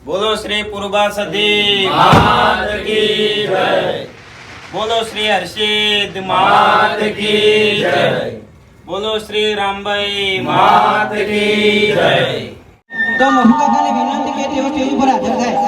बोलो श्री पूर्वा सती मात की जय। बोलो श्री हर्षित मात की जय। बोलो श्री रामभाई मात की जय। तो महू काकाने विनंती के तेओ स्टेज पर हाजर थाय।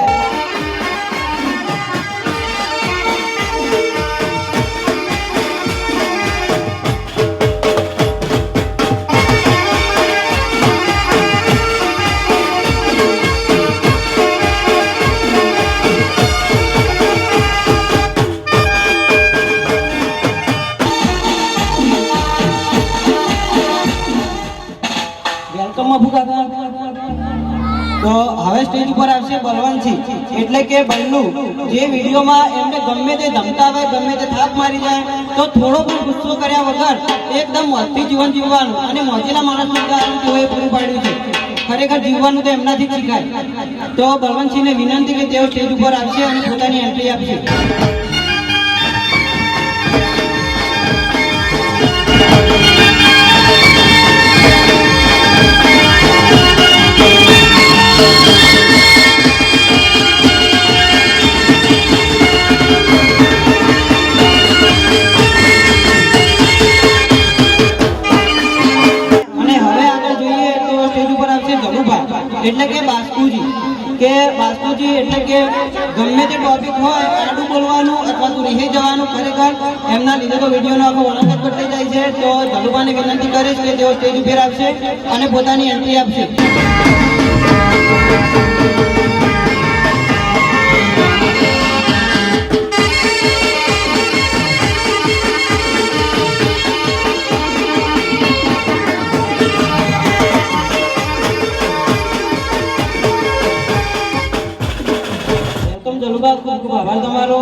વેલકમ महू काका। तो હવે સ્ટેજ ઉપર આવશે બલવંતસિંહ, એટલે કે બલ્લુ, જે વિડીયોમાં એમને ગમે તે ધમકાવે, ગમે તે થાપ મારી જાય તો થોડો પણ ગુસ્સો કર્યા વગર એકદમ મોજથી જીવન જીવવાનું અને મોજીલા માણસનું ઉદાહરણ તેઓએ પૂરું પાડ્યું છે। ખરેખર જીવવાનું તો એમનાથી જ શીખાય। તો બલવંતસિંહને વિનંતી કે તેઓ સ્ટેજ ઉપર આવશે અને પોતાની એન્ટ્રી આપશે। એટલે કે બાસ્કુજી એટલે કે ગમે તે ટોપિક હોય આડું બોલવાનું અથવા તો રહી જવાનું, ખરેખર એમના લીધે તો વિડીયોનો આખો વળાંક જ બદલાઈ જાય છે। તો ધલુભાને વિનંતી કરીશ કે તેઓ સ્ટેજ ઉપર આવશે અને પોતાની એન્ટ્રી આપશે। ખૂબ ખૂબ આભાર તમારો।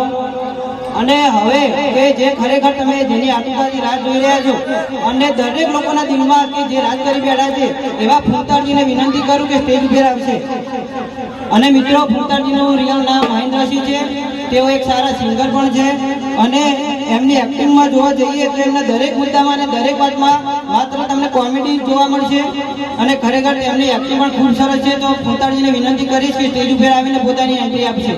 અને હવે કે જે ખરેખર તમે જેની આતુરતાથી રાહ જોઈ રહ્યા છો અને દરેક લોકોના દિલમાં કે જે રાજ કરી બેઠા છે એવા ફૂલતાજીને વિનંતી કરું કે સ્ટેજ ઉપર આવશે। અને મિત્રો, ફૂલતાજીનું રિયલ નામ મહેન્દ્રસિંહ છે। તેઓ એક સારા સિંગર પણ છે અને એમની એક્ટિંગમાં જોવા જઈએ તો એમના દરેક મુદ્દામાં અને દરેક વાતમાં માત્ર તમને કોમેડી જોવા મળશે અને ખરેખર એમની એક્ટિંગ પણ ખૂબ સરસ છે। તો ફૂલતાજીને વિનંતી કરીશ કે સ્ટેજ ઉપર આવીને પોતાની એન્ટ્રી આપશે।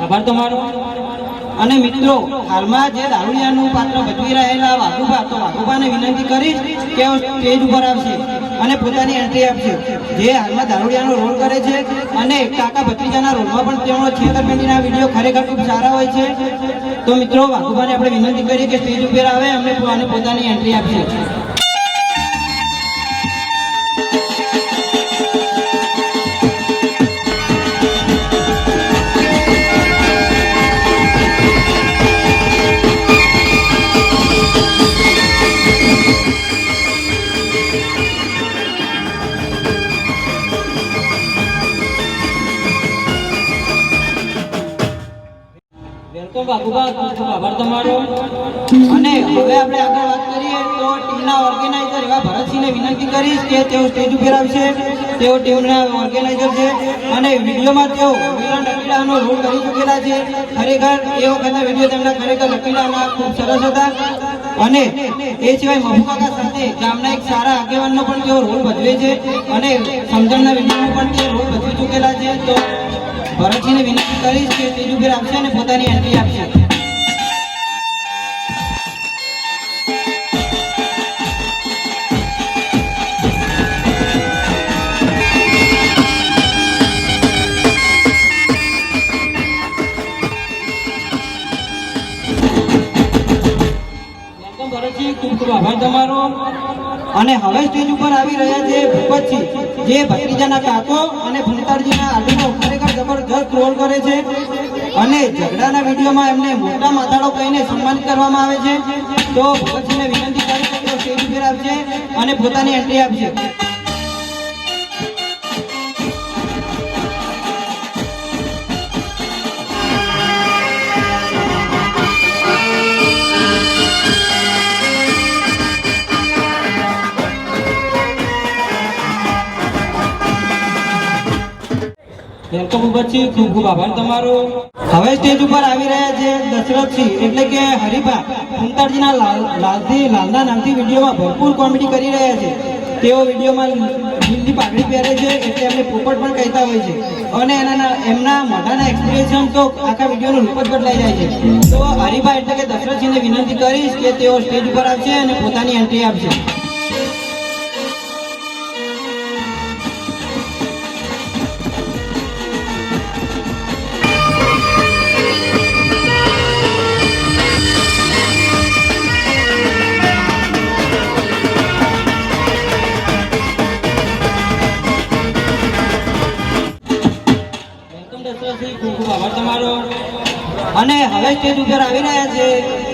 આભાર તમારો। અને મિત્રો, હાલમાં જે દારૂડિયાનું પાત્ર ભજવી રહેલા વાઘુબા, તો વાઘુબાને વિનંતી કરીશ કે સ્ટેજ ઉપર આવશે અને પોતાની એન્ટ્રી આપશે। જે હાલમાં દારૂડિયાનો રોલ કરે છે અને કાકા ભત્રીજાના રોલમાં પણ તેમનો છેતરપિંડીના વિડીયો ખરેખર ખૂબ સારા હોય છે। તો મિત્રો, વાઘુબાને આપણે વિનંતી કરીએ કે સ્ટેજ ઉપર આવે અને પોતાની એન્ટ્રી આપશે। આભાર તમારો। અને હવે આપણે આગળ વાત કરીએ તો ટીમના ઓર્ગેનાઇઝર એવા ભરતસિંહને વિનંતી કરીશ કે તેઓ સ્ટેજ ઉપર આવશે। તેઓ ટીમના ઓર્ગેનાઇઝર છે અને વિડીયોમાં તેઓ વિલન લકીડાનો રોલ કરી ચૂકેલા છે। ખરેખર એ વખતના વિડીયો તેમના ખરેખર લકીડાના ખૂબ સરસ હતા। અને એ સિવાય મહુ કાકા સાથે ગામના એક સારા આગેવાનનો પણ તેઓ રોલ ભજવે છે અને સમજણના વિડીયોમાં પણ તે રોલ ભજવી ચૂકેલા છે। તો ભરતસિંહને વિનંતી કરીશ કે સ્ટેજ ઉપર આવશે અને પોતાની એન્ટ્રી આપશે। ખૂબ ખૂબ આભાર તમારો। અને હવે સ્ટેજ ઉપર આવી રહ્યા છે ભૂપતસિંહ, જે ભત્રીજાના કાકો અને ફૂલતાજીના આદિનો ખરેખર જબરજસ્ત રોલ કરે છે અને ઝઘડાના વિડીયોમાં એમને મોટા માથાડો કહીને સન્માનિત કરવામાં આવે છે। તો ભૂપતસિંહને વિનંતી કરી કે તેઓ સ્ટેજ ઉપર આવશે અને પોતાની એન્ટ્રી આપશે। પછી ખૂબ ખૂબ આભાર તમારો. હવે સ્ટેજ ઉપર આવી રહ્યા છે દશરથસિંહ એટલે કે હરિભા કુંતાળજીના લાલના નામથી વિડીયોમાં ભરપૂર કોમેડી કરી રહ્યા છે. તેઓ વિડીયોમાં લીલી પાઘડી પહેરે છે એટલે એમને પોપટ પણ કહેતા હોય છે અને એમના મોઢાના એક્સપ્રેશન તો આખા વિડીયોનો રૂપ જ બદલાઈ જાય છે. તો હરિભા એટલે કે દશરથસિંહને વિનંતી કરીશ કે તેઓ સ્ટેજ ઉપર આવશે અને પોતાની એન્ટ્રી આપશે. ખૂબ ખૂબ આભાર તમારો. અને હવે સ્ટેજ ઉપર આવી રહ્યા છે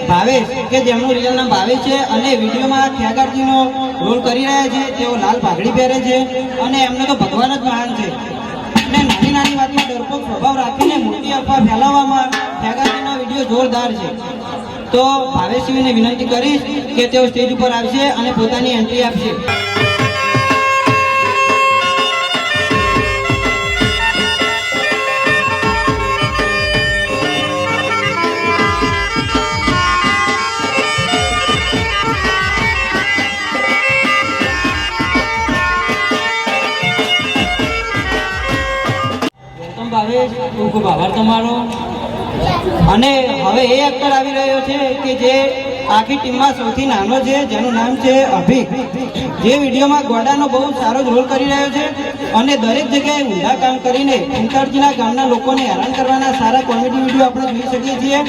ભાવેશ કે જેમનું રિયલ નામ ભાવેશ છે અને વિડીયોમાં ખ્યાગારજીનો રોલ કરી રહ્યા છે. તેઓ લાલ પાઘડી પહેરે છે અને એમને તો ભગવાન જ મહાન છે અને નાની નાની વાતમાં ડરપોક સ્વભાવ રાખીને મોટી અફવા ફેલાવવામાં ખ્યાગારજીનો વિડીયો જોરદાર છે. તો ભાવેશજીને વિનંતી કરીશ કે તેઓ સ્ટેજ ઉપર આવશે અને પોતાની એન્ટ્રી આપશે. ભાવેશ ખૂબ ખૂબ આભાર તમારો. અને હવે એ એક્ટર આવી રહ્યો છે કે જે આખી ટીમમાં સૌથી નાનો છે જેનું નામ છે અભિક, જે વિડીયોમાં ગોડાનો બહુ સારો જ રોલ કરી રહ્યો છે અને દરેક જગ્યાએ ઊંધા કામ કરીને ફૂંતાળજીના ગામના લોકોને હેરાન કરવાના સારા કોમેડી વિડીયો આપણે જોઈ શકીએ છીએ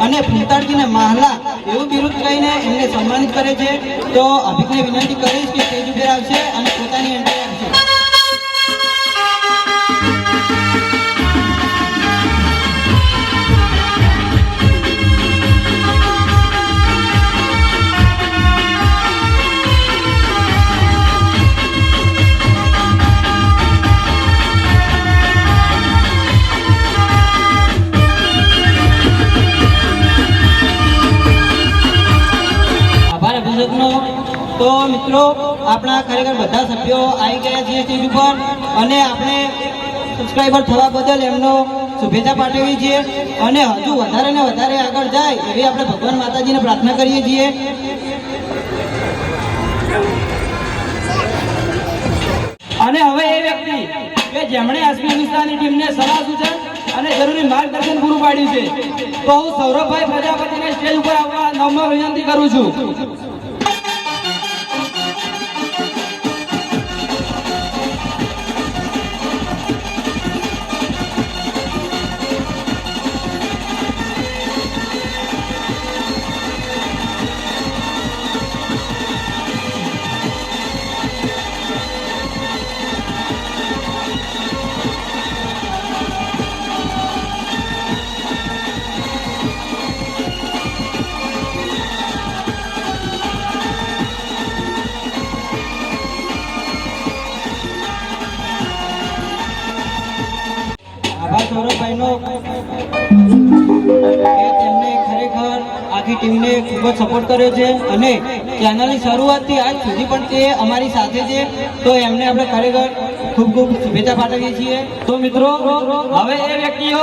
અને ફૂંતાળજીને માહલા એવું બિરુદ કહીને એમને સન્માનિત કરે છે. તો અભિકને વિનંતી કરીશ કે સ્ટેજ ઉપર આવશે અને પોતાની એન્ટ્રી આપશે. તો મિત્રો આપણા ખરેખર બધા સભ્યો આવી ગયા છે સ્ટેજ ઉપર અને આપણે સબસ્ક્રાઈબર થવા બદલ એમનો શુભેચ્છા પાઠવીએ છીએ અને હજુ વધારે ને વધારે આગળ જાય એવી આપણે ભગવાન માતાજીને પ્રાર્થના કરીએ છીએ. અને હવે એ વ્યક્તિ કે જેમણે એસપી હિન્દુસ્તાની ટીમને સલાહ સૂચન અને જરૂરી માર્ગદર્શન પૂરું પાડ્યું છે તો હું સૌરભભાઈ પ્રજાપતિને સ્ટેજ ઉપર આવવા નમ્ર વિનંતી કરું છું. સૌરભભાઈનો તેમને ખરેખર આખી ટીમને ખૂબ જ સપોર્ટ કર્યો છે અને ચેનલની શરૂઆતથી આજ સુધી પણ તે અમારી સાથે છે. તો એમને આપણે ખરેખર ખૂબ ખૂબ શુભેચ્છા પાઠવીએ છીએ. તો મિત્રો હવે એ વ્યક્તિઓ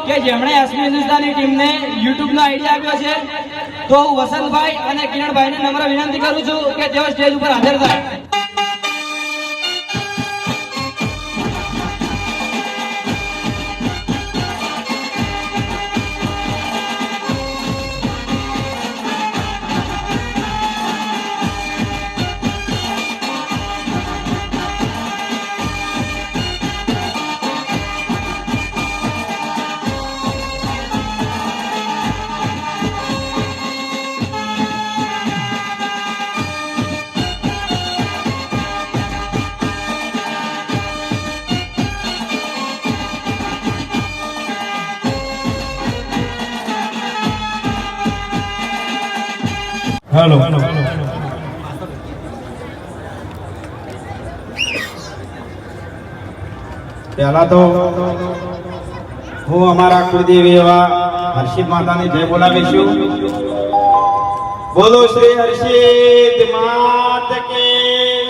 કે જેમણે એસપી હિન્દુસ્તાની ટીમને યુટ્યુબનો આઈડિયા આપ્યો છે તો હું વસંતભાઈ અને કિરણભાઈને નમ્ર વિનંતી કરું છું કે તેઓ સ્ટેજ ઉપર હાજર થાય. हेलो पहला तो હું અમારા કુળદેવી એવા હર્ષિત માતાની જય બોલાવીશું. બોલો શ્રી હર્ષિત માત કી,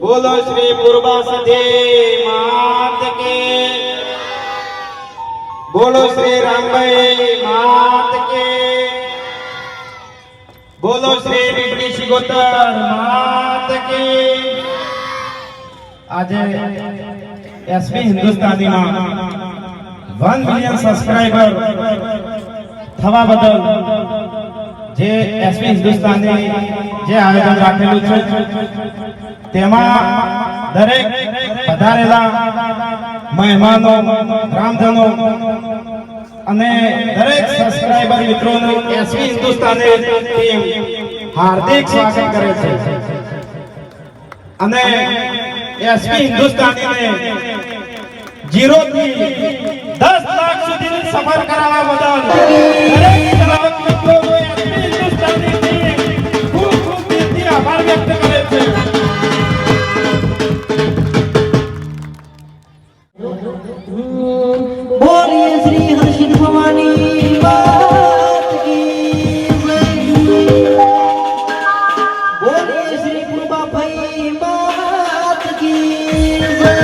બોલો શ્રી પૂર્વા સધી માત કી. બોલો શ્રી રામભાઈ માત કી, બોલો શ્રી બીબડી શિગોતર માત કી. આજે એસબી હિન્દુસ્તાનીમાં 1 મિલિયન સબસ્ક્રાઇબર થવા બદલ જે એસબી હિન્દુસ્તાની જે આયોજન રાખેલું છે તેમાં દરેક પધારેલા મહેમાનો, ગ્રામજનો અને દરેક સબસ્ક્રાઇબર મિત્રોનું એસબી હિન્દુસ્તાની ટીમ હાર્દિક સ્વાગત કરે છે અને એસબી હિન્દુસ્તાનીને 0 થી 10 લાખ સુધીની સફર કરાવવા બદલ દરેક ચાલક મિત્રોનો એસબી હિન્દુસ્તાની ટીમ ખૂબ ખૂબ દિલથી આભાર વ્યક્ત કરે છે. બોલીએ શ્રી હર્ષિત ભવાની માત કી જય. બોલીએ શ્રી કૃપાભાઈ માત કી જય.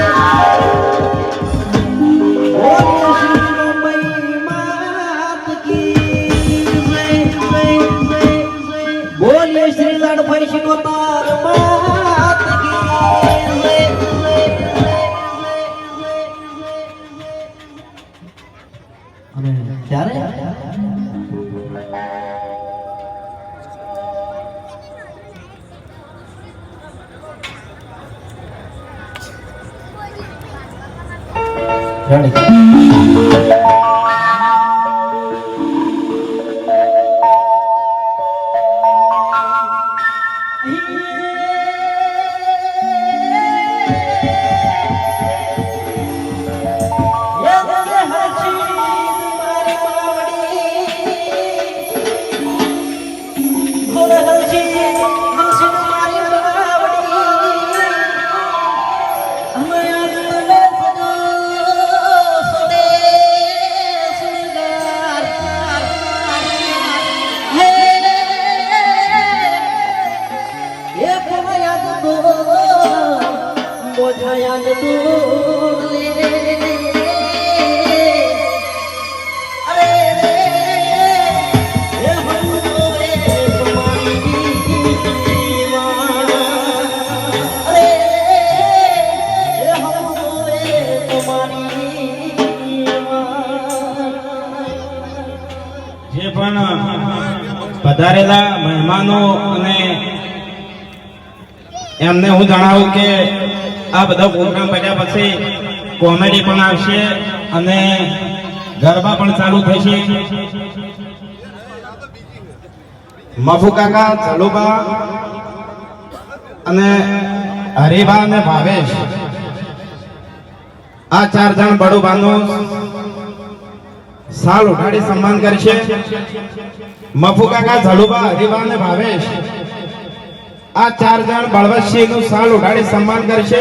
બોલીએ શ્રી રામભાઈ માત કી જય. બોલીએ શ્રી લાડભાઈ શિકોતર માત કી જય. અને ત્યારે જે પણ પધારેલા મહેમાનો અને એમને હું જણાવું કે આ બધા પ્રોગ્રામ કર્યા પછી કોમેડી પણ આવશે અને ગરબા પણ ચાલુ થશે. મફુ કાકા, ચલુબા અને હરિભા અને ભાવેશ આ 4 જણ બડુબાનું સાલ ઉઠાડી સન્માન કરશે. મફુ કાકા, ઝલુબા, હરિભા અને ભાવેશ આ 4 જણ બળવંતસિંહ નું સાલ ઉઠાડી સન્માન કરશે.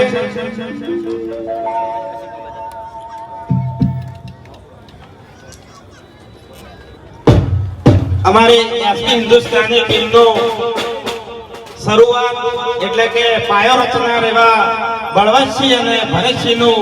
અમારી એસબી હિન્દુસ્તાની ટીમનો શરૂઆત એટલે કે પાયો રચનાર એવા બળવંતસિંહ અને ભરતસિંહ નું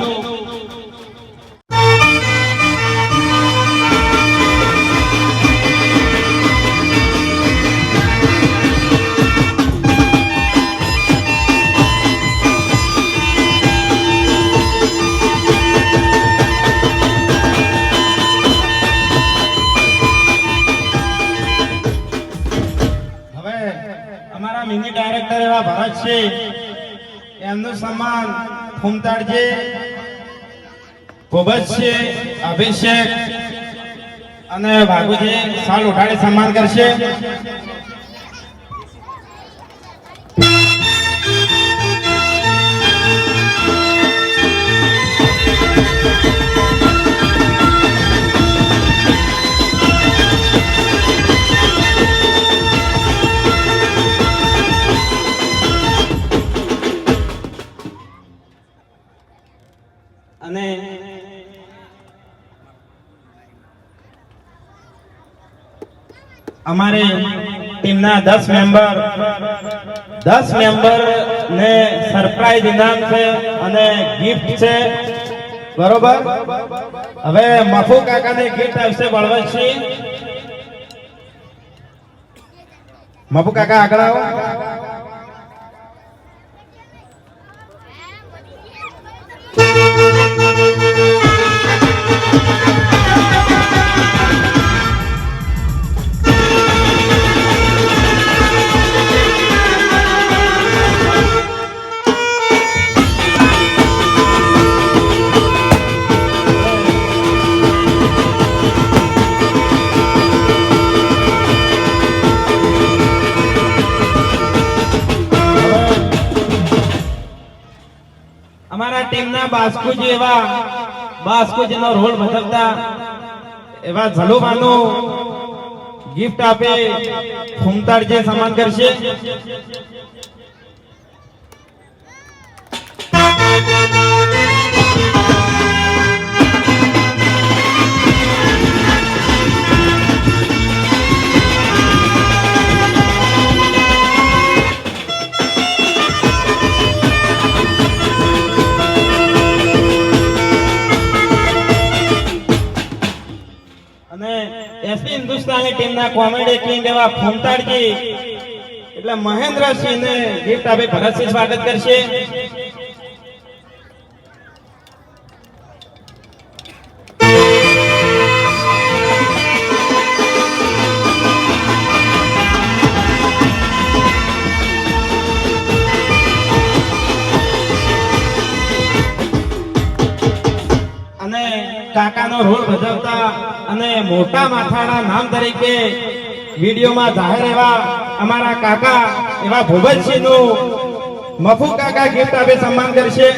અમારા મિની ડાયરેક્ટર એવા ભરતસિંહ એમનું સન્માન ફૂમતાડજી, ભૂપતસિંહ, અભિષેક અને ભાગુજી સાલ ઉઠાડી સન્માન કરશે. અને અમારે ટીમના 10 મેમ્બર ને સરપ્રાઈઝ ઇનામ છે અને ગિફ્ટ છે, બરોબર. હવે મફુ કાકાને ગીત આવશે બળવંતસિંહ. મફુ કાકા આગળ આવો. અમારા ટીમના બાસ્કુજી એવા બાસ્કુજીનો રોલ ભજવતા એવા ઝલુબાનું ગિફ્ટ આપે ફૂમતાડજી સન્માન કરશે. અને એસપી હિન્દુસ્તાની ટીમના કોમેડી કિંગ એવા ફૂમતાડજી એટલે મહેન્દ્રસિંહને ગિફ્ટ આપી ભરતસિંહ સ્વાગત કરશે. અને કાકાનો રોલ ભજવતા અને મોટા માથાના નામ તરીકે વિડીયોમાં જાહેર એવા અમારા કાકા એવા ભૂપતસિંહનું મફુ કાકા ગિફ્ટ આપી સન્માન કરશે.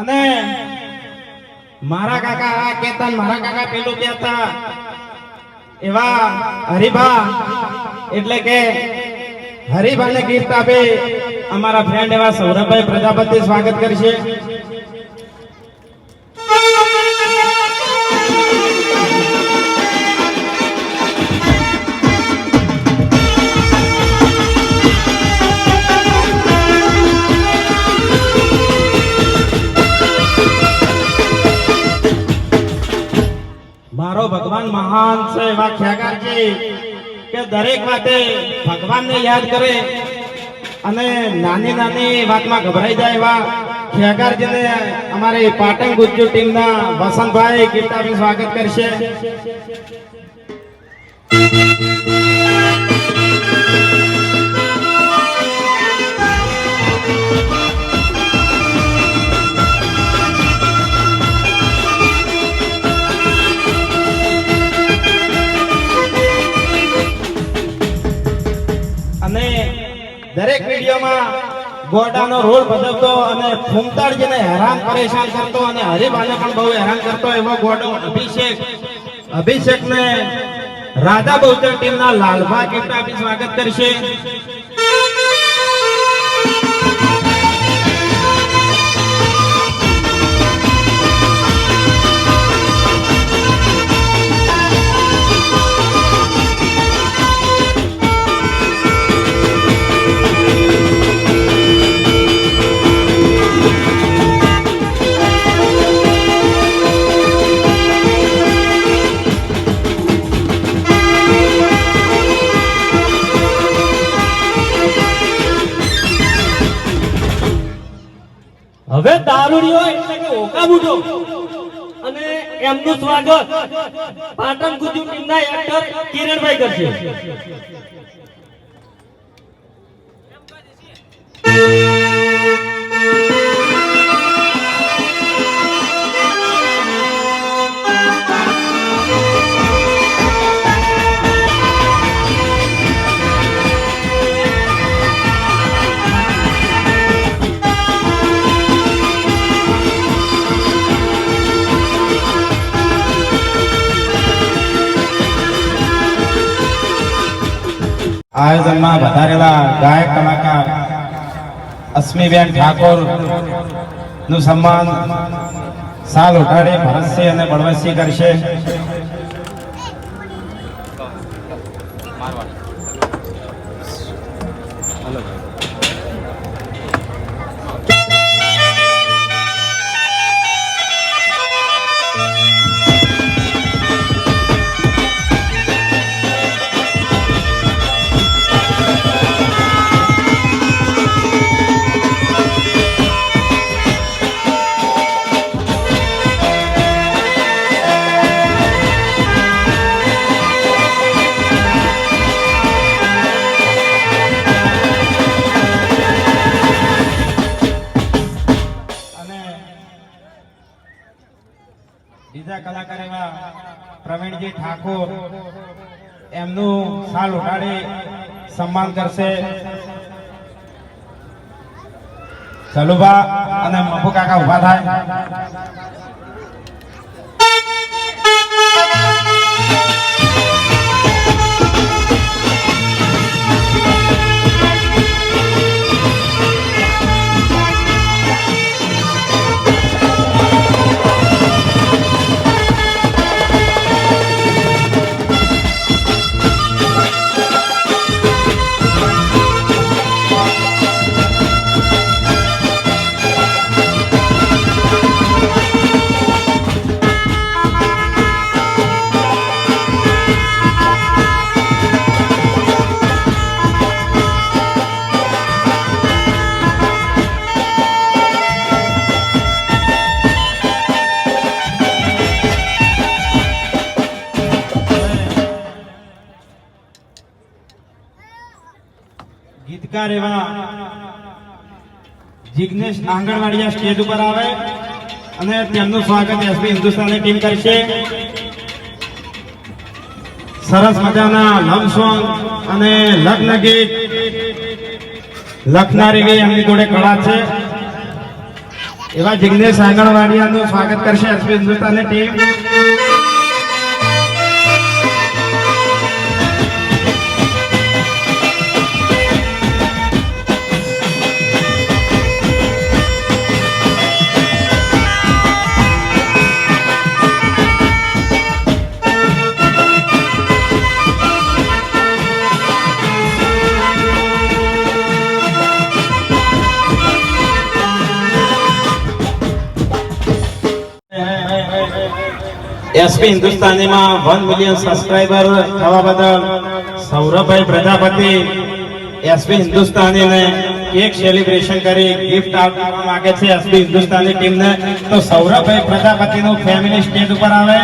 અને મારા કાકા આ કેતન મારા કાકા પેલું કહેતા એવા હરિભા એટલે કે હરિભાને ગિફ્ટ આપે અમારા ફ્રેન્ડ એવા સૌરભભાઈ પ્રજાપતિ સ્વાગત કરશે. મારો ભગવાન મહાન છે એવા ખ્યાગારજી કે દરેક વાતે ભગવાનને યાદ કરે અને નાની નાની વાતમાં ગભરાઈ જાય એવા ખ્યાગારજીને અમારી પાટણ ગુજ્જુ ટીમના વસંતભાઈ ગિફ્ટ આપી સ્વાગત કરશે. અને દરેક વિડીયોમાં ગોડાનો રોલ ભજવતો અને ફૂમતાડજીને હેરાન પરેશાન કરતો અને હરિભાને પણ બહુ હેરાન કરતો એવો ગોડો અભિષેકને રાધા બહુચર ટીમના લાલભા ગિફ્ટ આપી સ્વાગત કરશે. હવે દારૂડિયો એટલે કે ઓકા બુઢો અને એમનું સ્વાગત પાટણ ગુજુ ટીમના એક્ટર કિરણભાઈ કરશે. આયોજનમાં વધારેલા ગાયક કલાકાર અસ્મીબેન ઠાકોર નું સન્માન સાલ ઉઠાડે ભરતસિંહ અને બળવંતસિંહ કરશે. બીજા કલાકાર એવા પ્રવીણજી ઠાકોર એમનું સાલ ઉઠાડી સન્માન કરશે. ચલુભા અને મફુ કાકા ઉભા થાય. ગીતકાર એવા જિગ્નેશ આંગણવાડિયા સ્ટેજ ઉપર આવે અને તેમનું સ્વાગત એસપી હિન્દુસ્તાની ટીમ કરશે. સરસ મજાના લવ સોંગ અને લગ્ન ગીત લખનારી ગઈ એમની જોડે કળા છે એવા જિગ્નેશ આંગણવાડિયાનું સ્વાગત કરશે એસપી હિન્દુસ્તાની ટીમ. એસપી હિન્દુસ્તાનીમાં 1 મિલિયન સબસ્ક્રાઇબર થવા બદલ સૌરભભાઈ પ્રજાપતિ એસપી હિન્દુસ્તાનીને કેક સેલિબ્રેશન કરી ગિફ્ટ આપવા માંગે છે એસપી હિન્દુસ્તાની ટીમને. તો સૌરભભાઈ પ્રજાપતિનું ફેમિલી સ્ટેજ ઉપર આવે.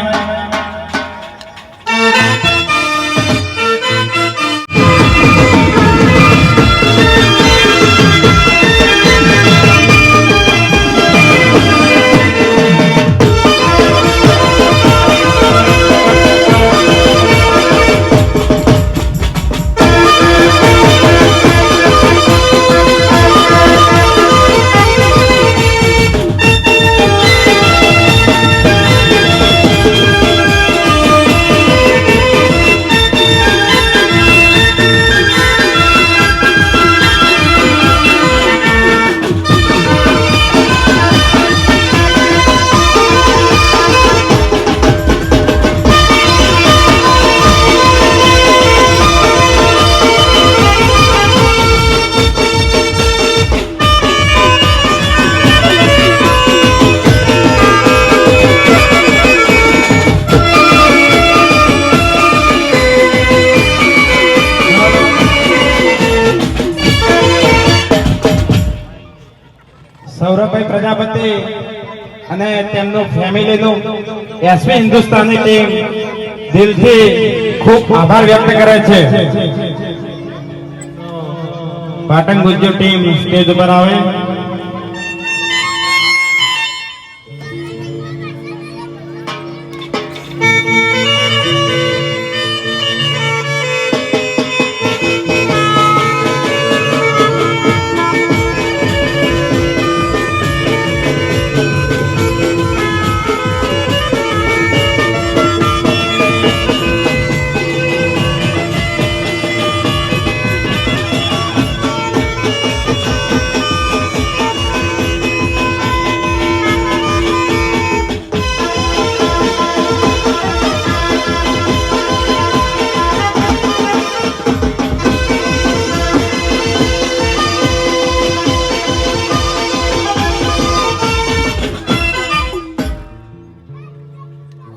સૌરભભાઈ પ્રજાપતિ અને તેમનું ફેમિલીનું એસપી હિન્દુસ્તાની ટીમ દિલથી ખૂબ આભાર વ્યક્ત કરે છે. પાટણ ગુજ્જુ ટીમ સ્ટેજ ઉપર આવે.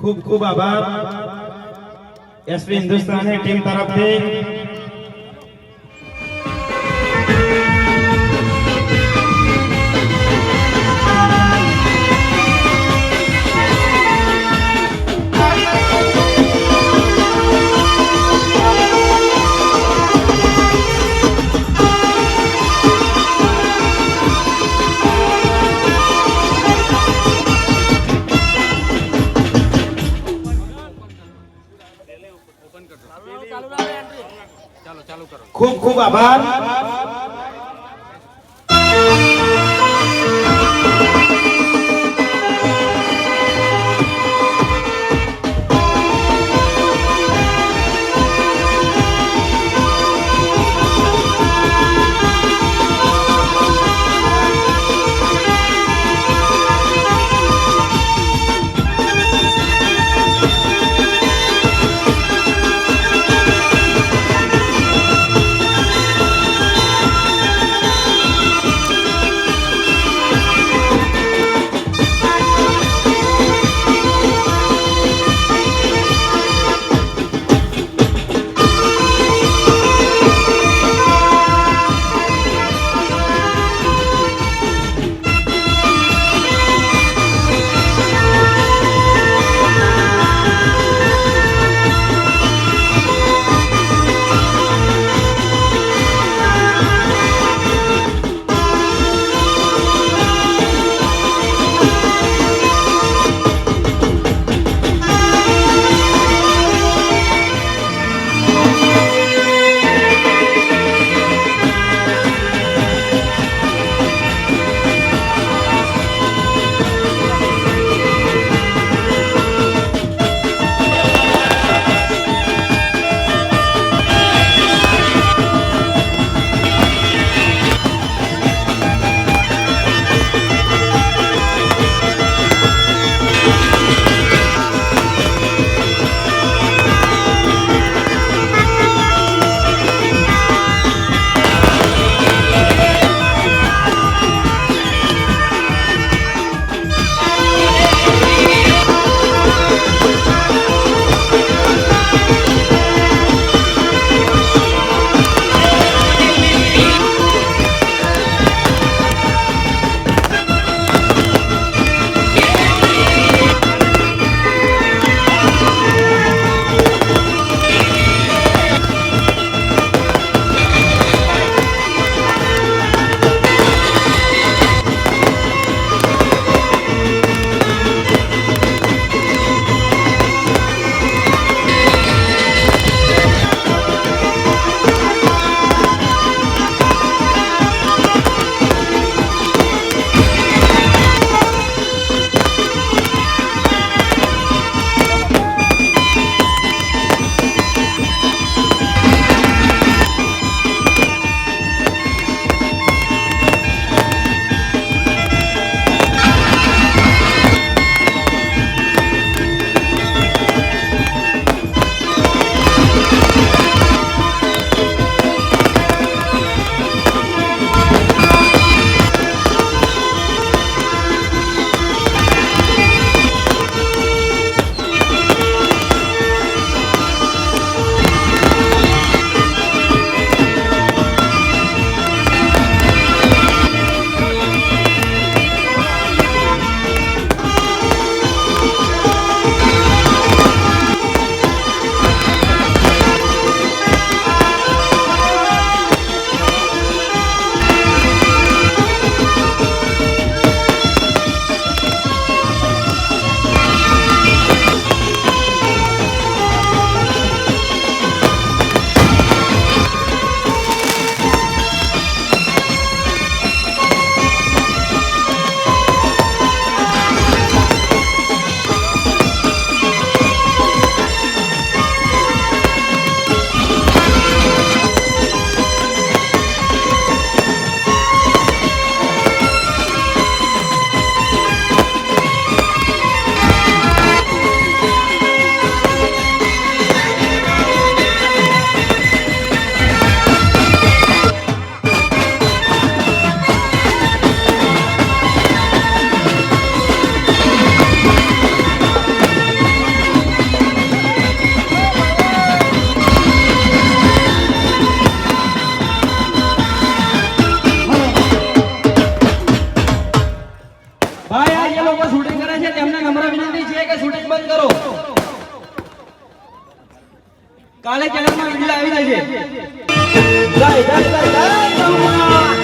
ખૂબ ખૂબ આભાર એસપી હિન્દુસ્તાની ટીમ તરફથી. ખૂબ ખૂબ આભાર. બંધ કરો. કાલે ચેનલમાં વિડીયો આવી જશે. જય જય જય જય ભગવાન.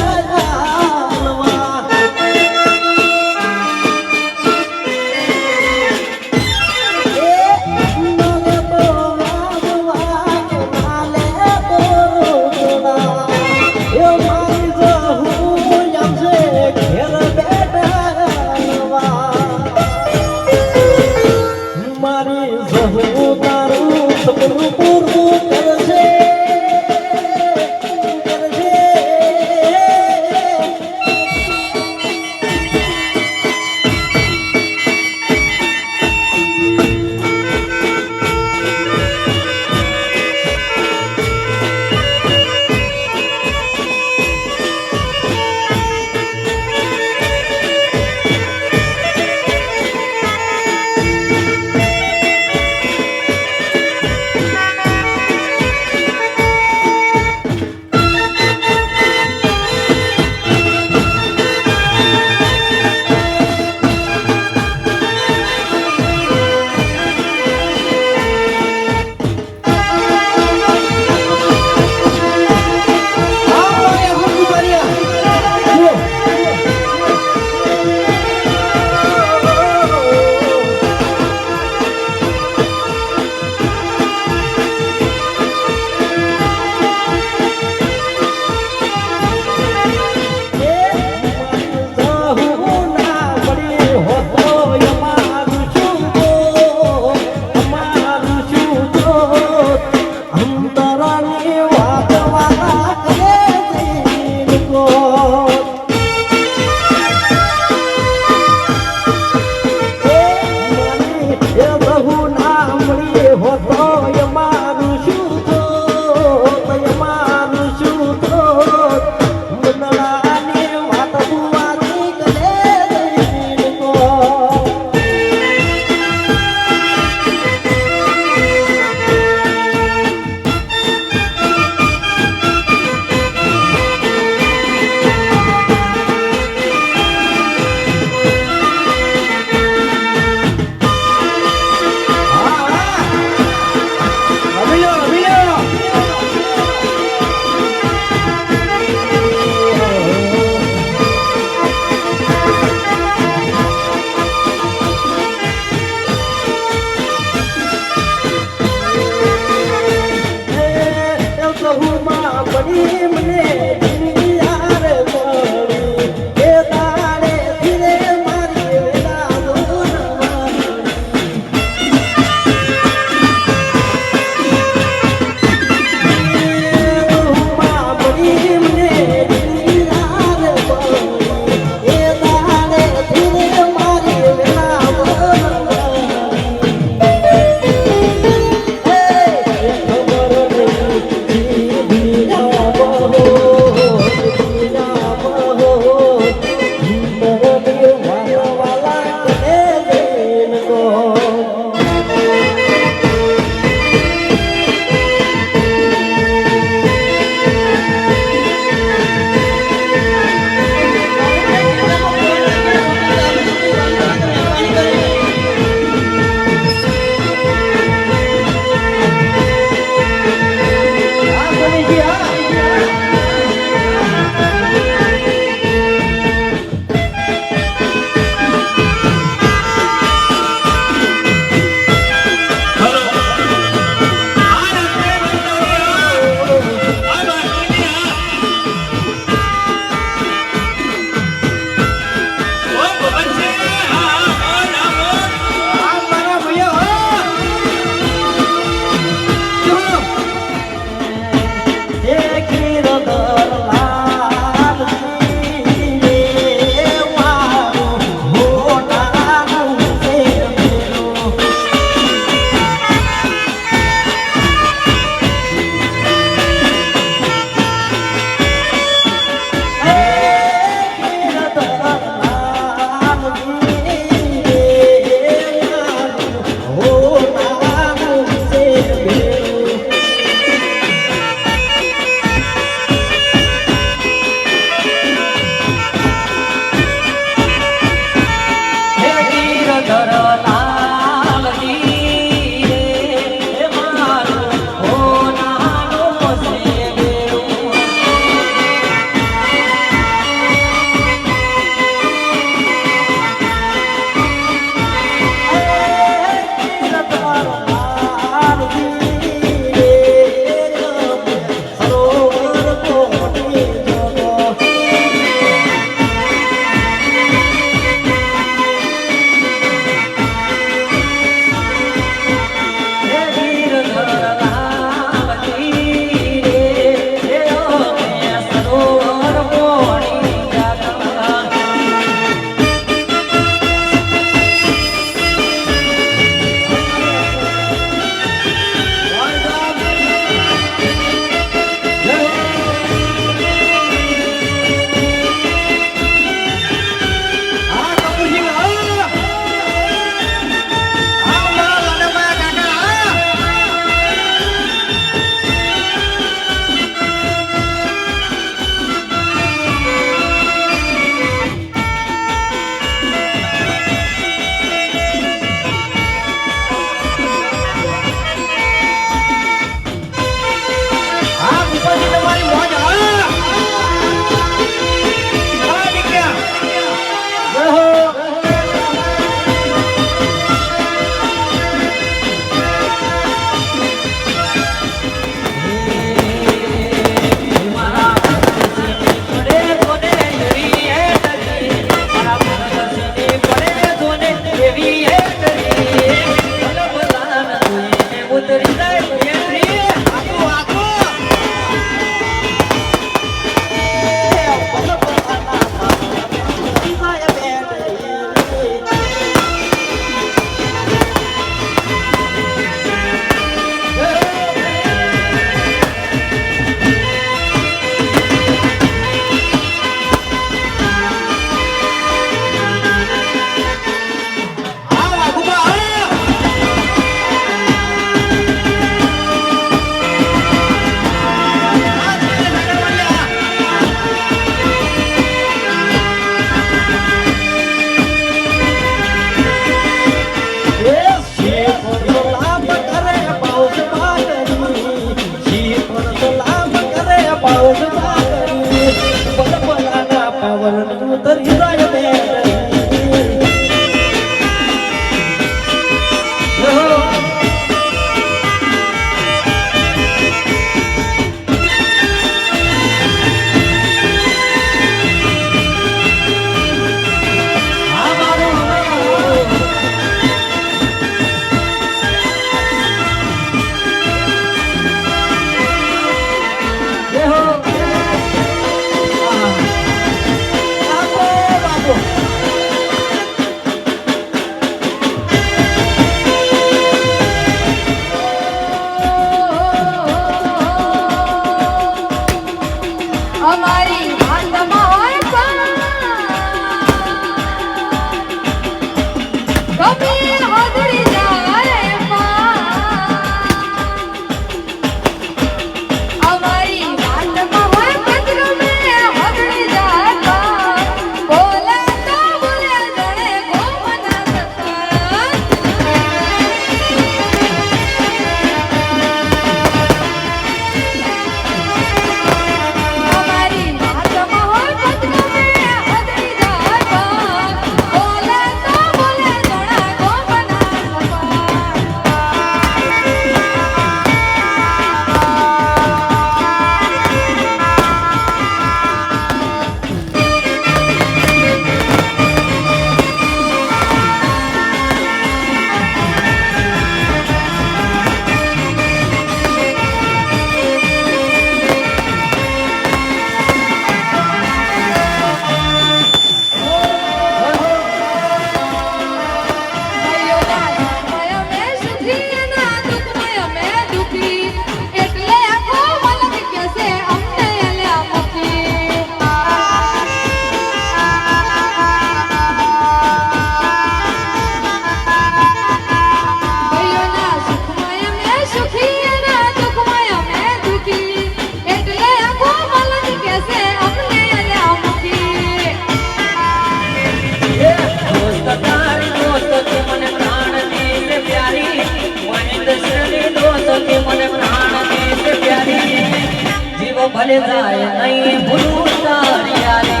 ભલે જાય નહીં ભૂલું તારી યારી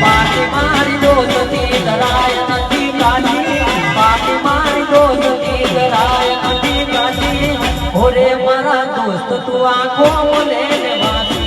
પાટી મારી દોસ્તી ધરાય નથી કાઢી પાટી મારી દોસ્તી ધરાય નથી કાઢી ઓરે મારા દોસ્ત તું આંખો મને વાંચી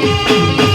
રે